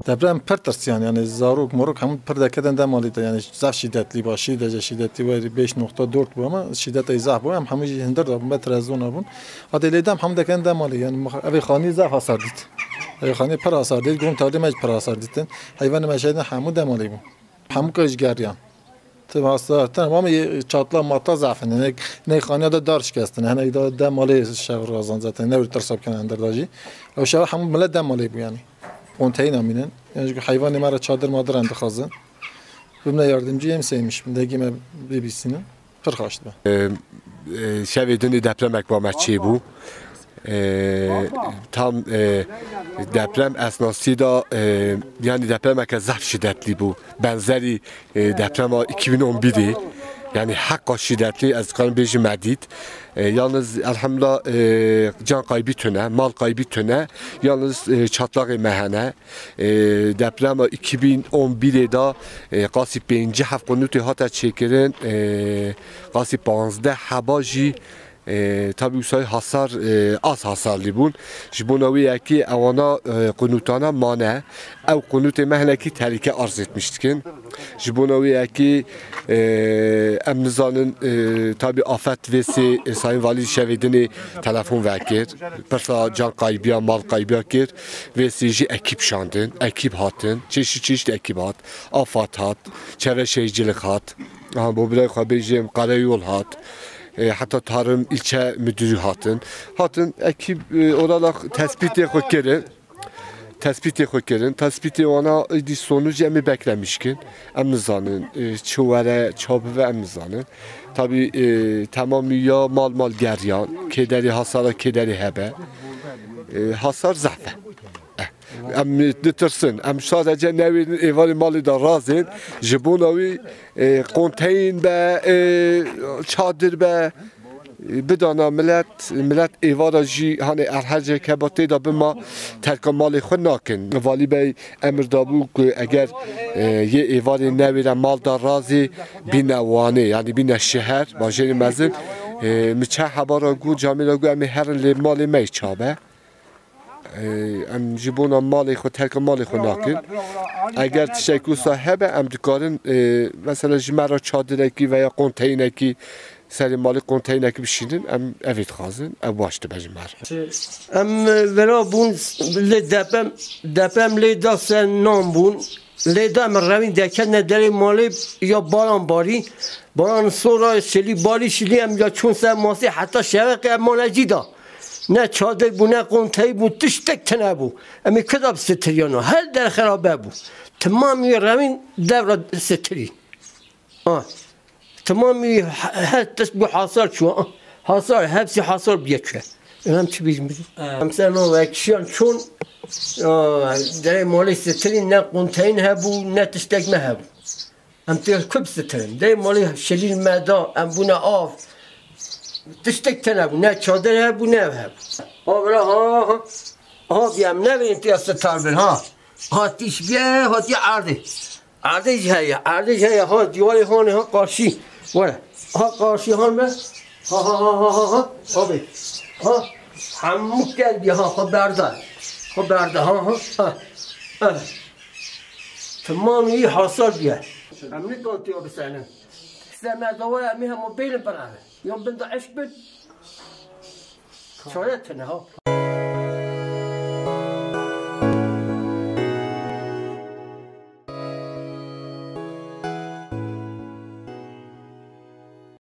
Deprem pır tırsyan yani zarok moruk hem pır dekeden de maliydi yani zaf şiddetli başı derece şiddetli var 5.4 bu ama şiddet izah bu hem hamı hinder da metre zona bun. Adeleden hem deken de mali yani evi khani zaf hasar dit. Evi khani pır hasar dit gum tadı mec pır hasar ditten. Hayvan meşeden hamu de mali bu. Hamu kajgariyan. Tabi hasta tamam ama çatla mata zafın ne khani da dar şikastın hani da mali şevr razan zaten ne tırsab kan anderdacı. O şevr hamu millet de mali bu yani. Konteyner aminen. Yani hayvan emara çadır madır andakazın. Buna yardımcı sevmiş. Degime bebisinin pırhaştı. Şevedini deprem ekvametçi bu. Tam deprem esnasında yani deprem zaf şiddetli bu. Benzeri deprem 2011'di. Yani hakka şiddetli az kan beji medid. Yalnız elhamdülillah can kaybı tüne, mal kaybı tüne. Yalnız çatlağı mehane. Deprem 2011'de qasip 5 hafta konutu hata çekiren qasip 15 habajı tabi usay hasar az hasarlı bun. Jibonaviye ki avana konutana mane ev konut mehleki tehlike arz etmiştikin. Jibonaviye ki emnizanın tabi afet vesi Sayın Vali Şevedini telefon vekir. Persa can kaybıya mal kaybıya kir. Vesici ekip şandın, ekip hatın, çeşit ekip hat, afat hat, çevre şehircilik hat. Bu bilay xabejim karayol hat. Hatta tarım ilçe müdürü hatın ekip orada tespiti tespiti ona sonucu emi beklemişkin emnizanın çuvere çabı ve emnizanın tabi tamamıyla mal geryan kederi hasara kederi hebe hasar zafe em ditirsin em sadece nevin evali mali da razin jibonavi konteyn be çadır be بدانا ملت ایوارا جی هنی ارهجه که با تیدا بما ترک مالی خود ناکن والی بی امر دابو که اگر یه ایواری نویره مال دا رازی بینه وانه یعنی بینه شهر باجری مزل میچه حبارا گو جامیلا گو امی هر لی مالی می چابه ام جیبونا مالی خود ترک مالی خود ناکن اگر تشکو صاحبه ام دکارن مثلا جمعه چادرکی و یا قنطینکی سری مالی قنطینر که بشینن ام اوید خازن ام واشته بجمر ام ولا بون دپم لی داستن نام بون لی دام روین دکن نداری مالی یا باران سورا شلی بالی شلی ام یا چون سر ماسی حتی شوق مالجی دا نه چادر بو نه قنطی بو تشتک تنه بو امی کداب ستریانو هر در خرابه بو تمامی روین دور ستری تمامی هر تسبیح حاصل شو حاصل هفسی حاصل بیچه هم چی بیشتر مثلا وکشیان چون در مالی ستری نه قنطین هبو نه تشتک مهبو هم تیل کب سترن در مالی شلیل مدا هم بونه آف تشتک تنبو نه چادر هبو نه هبو بلا ها بیام نه بین تیل ستار بین ها تیش بیا ها تی عرض هیا ها دیواری هانه ها قارشی وره ها قارشی هان به ها بی ها همو گل بیا ها برده ها تمامی حاصل بیا همونی کنتیو بسنن سمدوای امی همو بیلن برای یوم بند عشق بند شاید تنه ها